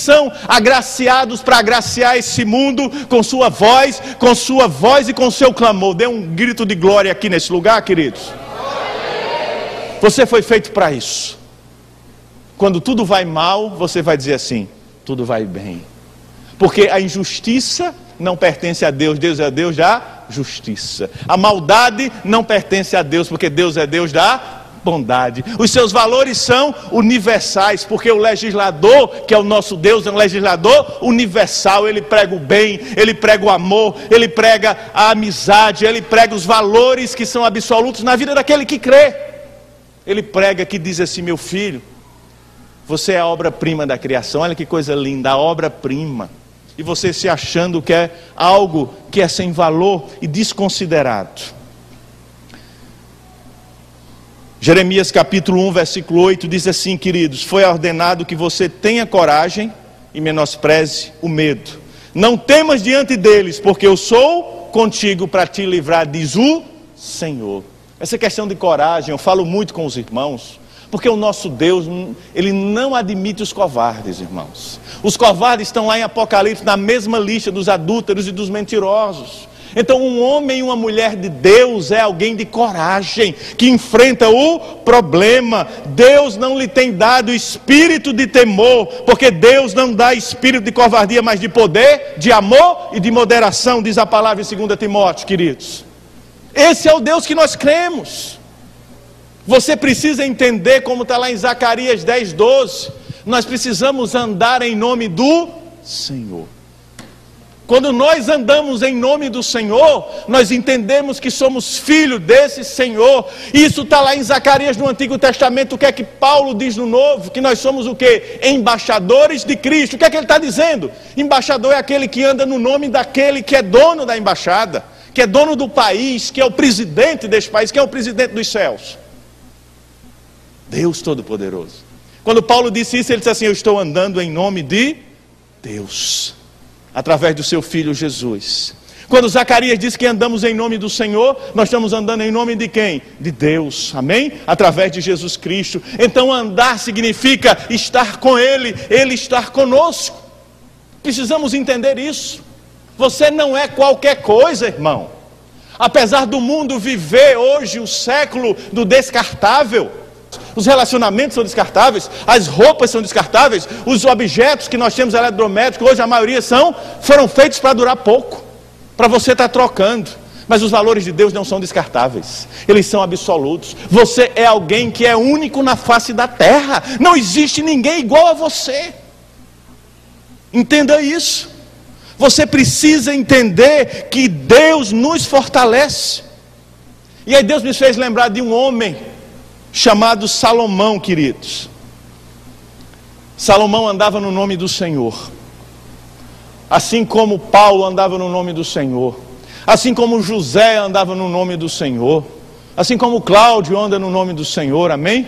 são agraciados para agraciar esse mundo com sua voz e com seu clamor. Dê um grito de glória aqui nesse lugar, queridos. Você foi feito para isso. Quando tudo vai mal, você vai dizer assim: tudo vai bem. Porque a injustiça não pertence a Deus. Deus é Deus da justiça. A maldade não pertence a Deus, porque Deus é Deus da bondade. Os seus valores são universais, porque o legislador, que é o nosso Deus, é um legislador universal. Ele prega o bem, ele prega o amor, ele prega a amizade, ele prega os valores que são absolutos na vida daquele que crê. Ele prega, que diz assim: meu filho, você é a obra-prima da criação. Olha que coisa linda, a obra-prima. E você se achando que é algo que é sem valor e desconsiderado. Jeremias capítulo 1, versículo 8 diz assim, queridos: foi ordenado que você tenha coragem e menospreze o medo. Não temas diante deles, porque eu sou contigo para te livrar, diz o Senhor. Essa questão de coragem, eu falo muito com os irmãos, porque o nosso Deus, Ele não admite os covardes, irmãos. Os covardes estão lá em Apocalipse, na mesma lista dos adúlteros e dos mentirosos. Então um homem e uma mulher de Deus é alguém de coragem, que enfrenta o problema. Deus não lhe tem dado espírito de temor, porque Deus não dá espírito de covardia, mas de poder, de amor e de moderação, diz a palavra em 2 Timóteo, queridos. Esse é o Deus que nós cremos. Você precisa entender, como está lá em Zacarias 10:12, nós precisamos andar em nome do Senhor. Quando nós andamos em nome do Senhor, nós entendemos que somos filhos desse Senhor. Isso está lá em Zacarias no Antigo Testamento. O que é que Paulo diz no Novo? Que nós somos o quê? Embaixadores de Cristo. O que é que ele está dizendo? Embaixador é aquele que anda no nome daquele que é dono da embaixada, que é dono do país, que é o presidente deste país, que é o presidente dos céus. Deus Todo-Poderoso. Quando Paulo disse isso, ele disse assim: eu estou andando em nome de Deus, através do seu Filho Jesus. Quando Zacarias diz que andamos em nome do Senhor, nós estamos andando em nome de quem? De Deus, amém? Através de Jesus Cristo. Então andar significa estar com Ele, Ele estar conosco. Precisamos entender isso. Você não é qualquer coisa, irmão. Apesar do mundo viver hoje o século do descartável, os relacionamentos são descartáveis, as roupas são descartáveis, os objetos que nós temos eletrodomésticos, hoje a maioria foram feitos para durar pouco, para você estar trocando. Mas os valores de Deus não são descartáveis, eles são absolutos. Você é alguém que é único na face da terra, não existe ninguém igual a você. Entenda isso. Você precisa entender que Deus nos fortalece. E aí Deus me fez lembrar de um homem chamado Salomão, queridos. Salomão andava no nome do Senhor, assim como Paulo andava no nome do Senhor, assim como José andava no nome do Senhor, assim como Cláudio anda no nome do Senhor, amém?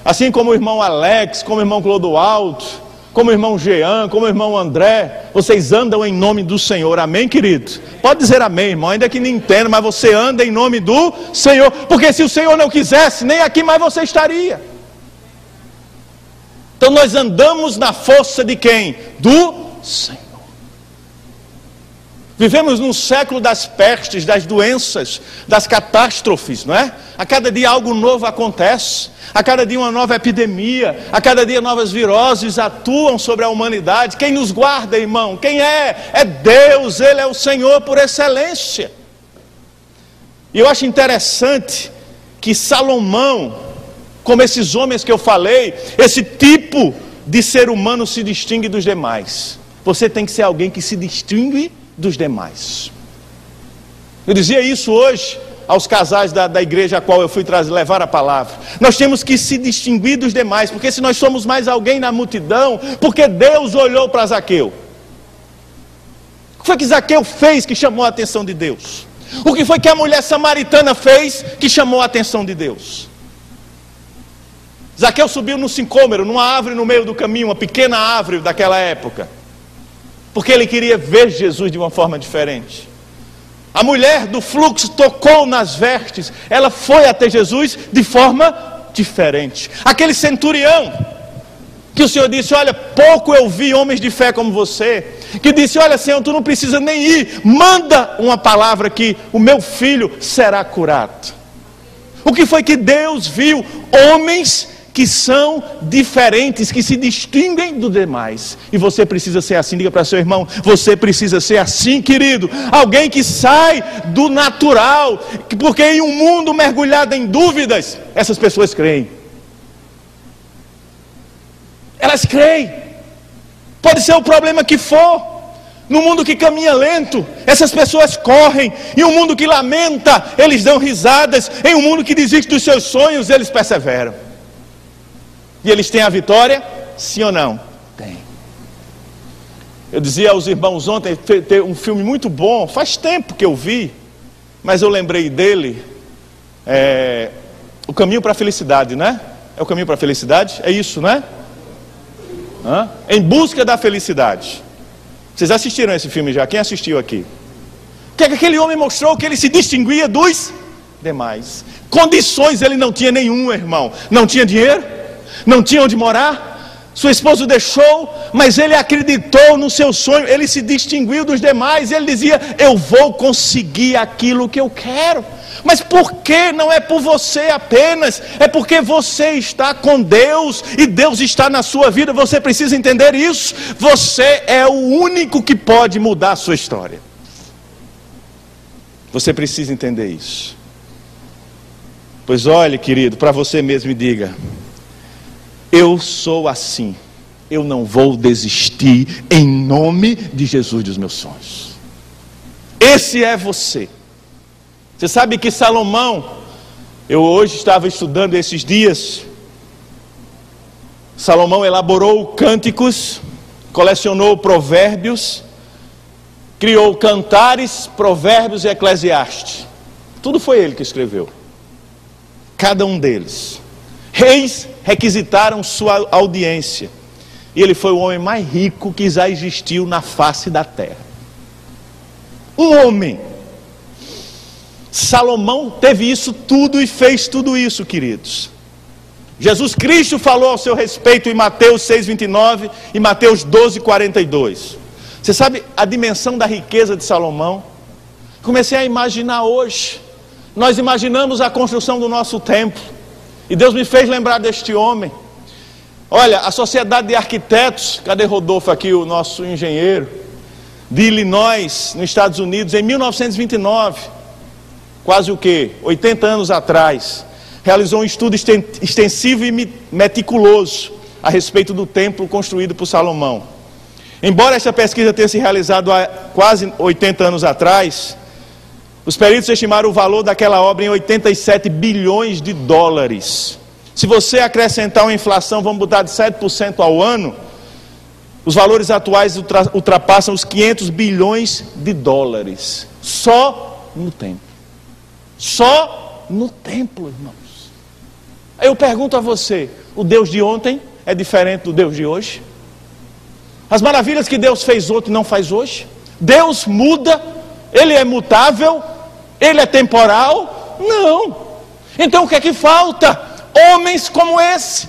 Assim como o irmão Alex, como o irmão Clodoaldo, como o irmão Jean, como o irmão André, vocês andam em nome do Senhor, amém, querido? Pode dizer amém, irmão, ainda que não entenda, mas você anda em nome do Senhor, porque se o Senhor não quisesse, nem aqui mais você estaria. Então nós andamos na força de quem? Do Senhor. Vivemos num século das pestes, das doenças, das catástrofes, não é? A cada dia algo novo acontece, a cada dia uma nova epidemia, a cada dia novas viroses atuam sobre a humanidade. Quem nos guarda, irmão? Quem é? É Deus, Ele é o Senhor por excelência. E eu acho interessante que Salomão, como esses homens que eu falei, esse tipo de ser humano se distingue dos demais. Você tem que ser alguém que se distingue dos demais. Eu dizia isso hoje aos casais da igreja a qual eu fui levar a palavra. Nós temos que se distinguir dos demais, porque se nós somos mais alguém na multidão, porque Deus olhou para Zaqueu. O que foi que Zaqueu fez que chamou a atenção de Deus? O que foi que a mulher samaritana fez que chamou a atenção de Deus? Zaqueu subiu no sicômoro, numa árvore no meio do caminho, uma pequena árvore daquela época, porque ele queria ver Jesus de uma forma diferente. A mulher do fluxo tocou nas vestes, ela foi até Jesus de forma diferente. Aquele centurião Que o Senhor disse, olha, pouco eu vi homens de fé como você. Que disse, olha Senhor, tu não precisa nem ir. Manda uma palavra que o meu filho será curado. O que foi que Deus viu? Homens que são diferentes, que se distinguem dos demais. E você precisa ser assim. Diga para seu irmão, você precisa ser assim, querido. Alguém que sai do natural. Porque em um mundo mergulhado em dúvidas, essas pessoas creem. Elas creem. Pode ser o problema que for. No mundo que caminha lento, essas pessoas correm. Em um mundo que lamenta, eles dão risadas. Em um mundo que desiste dos seus sonhos, eles perseveram. E eles têm a vitória? Sim ou não? Tem. Eu dizia aos irmãos ontem, tem um filme muito bom, faz tempo que eu vi, mas eu lembrei dele, O Caminho para a Felicidade, né? É O Caminho para a Felicidade? É isso, né? Em Busca da Felicidade. Vocês assistiram esse filme já? Quem assistiu aqui? O que é que aquele homem mostrou? Que ele se distinguia dos demais. Condições ele não tinha nenhuma, irmão. Não tinha dinheiro, não tinha onde morar, sua esposa o deixou, mas ele acreditou no seu sonho, ele se distinguiu dos demais, ele dizia, eu vou conseguir aquilo que eu quero. Mas por que? Não é por você apenas, é porque você está com Deus, e Deus está na sua vida, você precisa entender isso. Você é o único que pode mudar a sua história. Você precisa entender isso. Pois olhe, querido, para você mesmo e diga, eu sou assim, eu não vou desistir em nome de Jesus dos meus sonhos. Esse é você. Você sabe que Salomão, eu hoje estava estudando esses dias, Salomão elaborou cânticos, colecionou provérbios, criou cantares, provérbios e Eclesiastes. Tudo foi ele que escreveu. Cada um deles. Reis requisitaram sua audiência. E ele foi o homem mais rico que já existiu na face da terra. Um homem. Salomão teve isso tudo e fez tudo isso, queridos. Jesus Cristo falou ao seu respeito em Mateus 6,29 e Mateus 12,42. Você sabe a dimensão da riqueza de Salomão? Comecei a imaginar hoje. Nós imaginamos a construção do nosso templo. E Deus me fez lembrar deste homem. Olha, a Sociedade de Arquitetos, cadê Rodolfo aqui, o nosso engenheiro, de Illinois, nos Estados Unidos, em 1929, quase o quê? 80 anos atrás, realizou um estudo extensivo e meticuloso a respeito do templo construído por Salomão. Embora essa pesquisa tenha se realizado há quase 80 anos atrás, os peritos estimaram o valor daquela obra em 87 bilhões de dólares. Se você acrescentar uma inflação, vamos botar de 7% ao ano, os valores atuais ultrapassam os 500 bilhões de dólares. Só no templo. Só no templo, irmãos. Aí eu pergunto a você, o Deus de ontem é diferente do Deus de hoje? As maravilhas que Deus fez ontem não faz hoje? Deus muda? Ele é mutável? Ele é temporal? Não. Então o que é que falta? Homens como esse.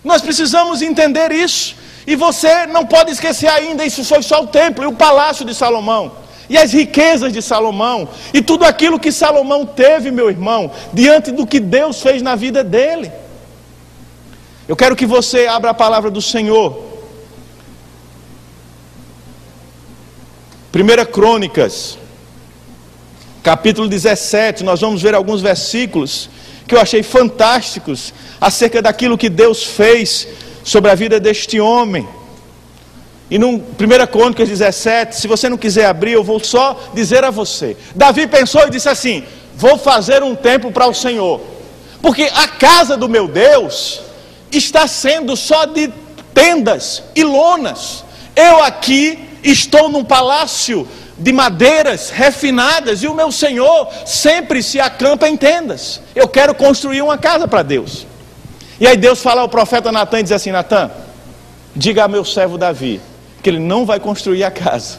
Nós precisamos entender isso. E você não pode esquecer ainda, isso foi só o templo e o palácio de Salomão. E as riquezas de Salomão. E tudo aquilo que Salomão teve, meu irmão, diante do que Deus fez na vida dele. Eu quero que você abra a palavra do Senhor. 1 Crônicas, capítulo 17, nós vamos ver alguns versículos que eu achei fantásticos acerca daquilo que Deus fez sobre a vida deste homem. E no 1 Crônicas 17, se você não quiser abrir, eu vou só dizer a você. Davi pensou e disse assim, vou fazer um templo para o Senhor, porque a casa do meu Deus está sendo só de tendas e lonas. Eu aqui estou num palácio de madeiras refinadas e o meu Senhor sempre se acampa em tendas. Eu quero construir uma casa para Deus. E aí Deus fala ao profeta Natã e diz assim, Natã, diga ao meu servo Davi que ele não vai construir a casa.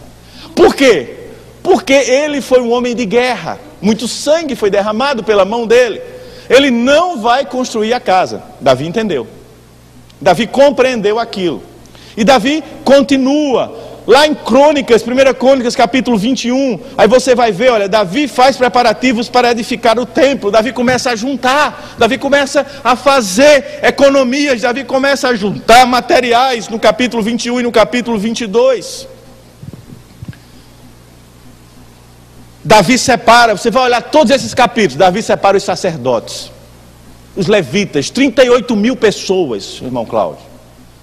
Por quê? Porque ele foi um homem de guerra, muito sangue foi derramado pela mão dele. Ele não vai construir a casa. Davi entendeu. Davi compreendeu aquilo. E Davi continua. Lá em Crônicas, 1 Crônicas capítulo 21, aí você vai ver, olha, Davi faz preparativos para edificar o templo. Davi começa a juntar, Davi começa a fazer economias, Davi começa a juntar materiais no capítulo 21 e no capítulo 22. Davi separa, você vai olhar todos esses capítulos, Davi separa os sacerdotes, os levitas, 38 mil pessoas, irmão Cláudio,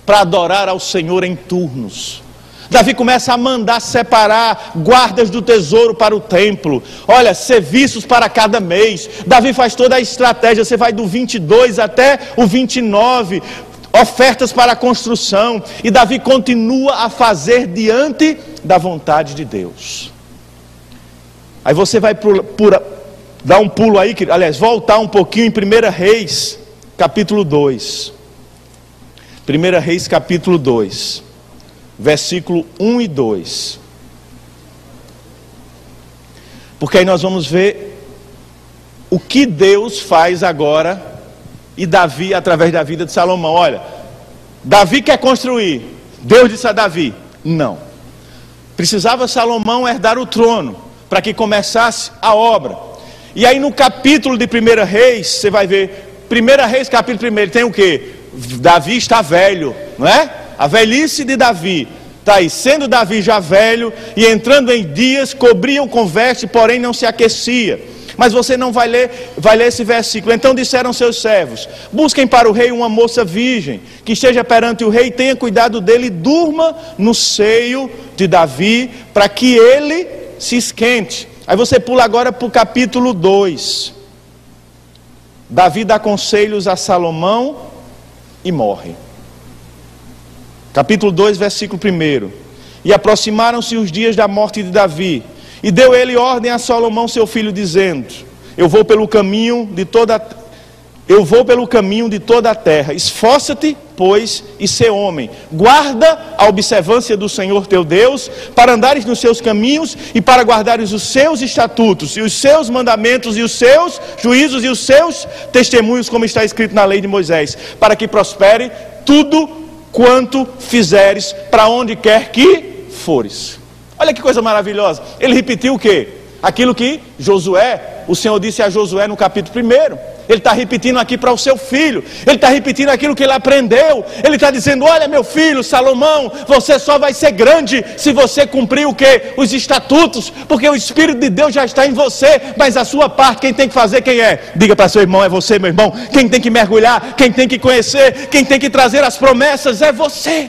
para adorar ao Senhor em turnos. Davi começa a mandar separar guardas do tesouro para o templo. Olha, serviços para cada mês. Davi faz toda a estratégia. Você vai do 22 até o 29. Ofertas para a construção. E Davi continua a fazer diante da vontade de Deus. Aí você vai dar um pulo aí, aliás, voltar um pouquinho em 1 Reis, capítulo 2. 1 Reis, capítulo 2. Versículo 1 e 2. Porque aí nós vamos ver o que Deus faz agora e Davi através da vida de Salomão. Olha, Davi quer construir. Deus disse a Davi, não. Precisava Salomão herdar o trono para que começasse a obra. E aí no capítulo de 1 Reis, você vai ver, 1 Reis capítulo 1, tem o que? Davi está velho, não é? A velhice de Davi, está aí, sendo Davi já velho e entrando em dias, cobriam com veste, porém não se aquecia. Mas você não vai ler esse versículo. Então disseram seus servos, busquem para o rei uma moça virgem, que esteja perante o rei, tenha cuidado dele e durma no seio de Davi, para que ele se esquente. Aí você pula agora para o capítulo 2. Davi dá conselhos a Salomão e morre. Capítulo 2, versículo 1. E aproximaram-se os dias da morte de Davi, e deu ele ordem a Salomão seu filho, dizendo, eu vou pelo caminho de toda a terra, esforça-te, pois, e sê homem, guarda a observância do Senhor teu Deus, para andares nos seus caminhos, e para guardares os seus estatutos, e os seus mandamentos, e os seus juízos, e os seus testemunhos, como está escrito na lei de Moisés, para que prospere tudo quanto fizeres, para onde quer que fores. Olha que coisa maravilhosa. Ele repetiu o quê? Aquilo que Josué, o Senhor disse a Josué no capítulo 1. Ele está repetindo aqui para o seu filho. Ele está repetindo aquilo que ele aprendeu. Ele está dizendo, olha meu filho, Salomão, você só vai ser grande se você cumprir o quê? Os estatutos, porque o Espírito de Deus já está em você, mas a sua parte, quem tem que fazer, quem é? Diga para seu irmão, é você meu irmão. Quem tem que mergulhar, quem tem que conhecer, quem tem que trazer as promessas, é você.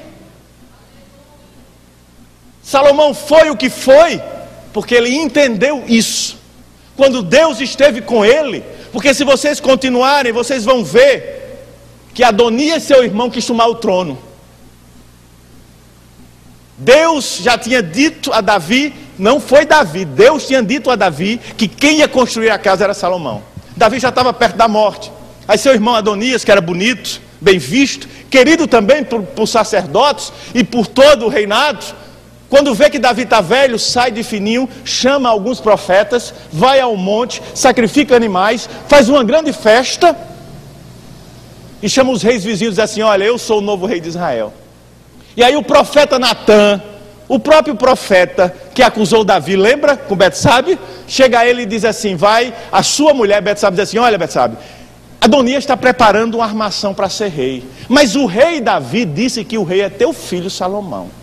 Salomão foi o que foi, porque ele entendeu isso. Quando Deus esteve com ele, porque se vocês continuarem, vocês vão ver que Adonias, seu irmão, quis tomar o trono. Deus já tinha dito a Davi, não foi Davi, Deus tinha dito a Davi que quem ia construir a casa era Salomão. Davi já estava perto da morte. Aí seu irmão Adonias, que era bonito, bem visto, querido também por sacerdotes e por todo o reinado, quando vê que Davi está velho, sai de fininho, chama alguns profetas, vai ao monte, sacrifica animais, faz uma grande festa e chama os reis vizinhos e diz assim, olha, eu sou o novo rei de Israel. E aí o profeta Natã, o próprio profeta que acusou Davi, lembra, com Betsabe, chega a ele e diz assim, vai, a sua mulher Betsabe diz assim, olha Betsabe, Adonias está preparando uma armação para ser rei, mas o rei Davi disse que o rei é teu filho Salomão.